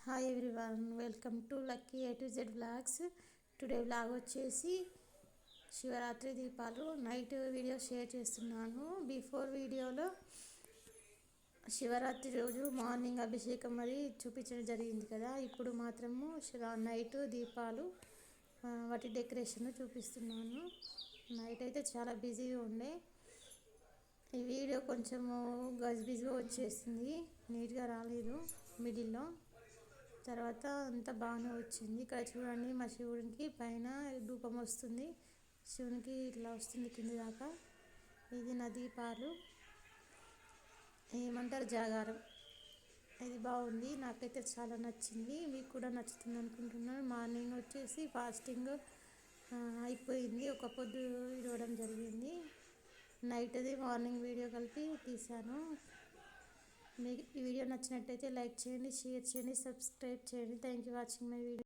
Hi everyone, welcome to lucky A to Z vlogs. Today vlog వచ్చేసి శివరాత్రి దీపాలు night video share చేస్తున్నాను. Before వీడియోలో శివరాత్రి రోజు మార్నింగ్ అభిషేకం మరి చూపించడం జరిగింది కదా. ఇప్పుడు మాత్రము నైట్ దీపాలు వాటి డెకరేషన్ చూపిస్తున్నాను. నైట్ అయితే చాలా బిజీగా ఉండే, ఈ వీడియో కొంచెము గజిబిజిగా వచ్చేసింది, నీట్గా రాలేదు మిడిల్లో. తర్వాత అంతా బాగానే వచ్చింది. ఇక్కడ చూడండి, మా శివునికి పైన ధూపం వస్తుంది, శివునికి ఇట్లా వస్తుంది కింది దాకా. ఇది నా దీపాలు, ఏమంటారు జాగారం. ఇది బాగుంది, నాకైతే చాలా నచ్చింది. మీకు కూడా నచ్చుతుంది అనుకుంటున్నాను. మార్నింగ్ వచ్చేసి ఫాస్టింగ్ అయిపోయింది, ఒక పొద్దు ఇవ్వడం జరిగింది. నైట్ అది మార్నింగ్ వీడియో కలిపి తీశాను. మీకు ఈ వీడియో నచ్చినట్టయితే లైక్ చేయండి, షేర్ చేయండి, సబ్స్క్రైబ్ చేయండి. Thank you watching my video.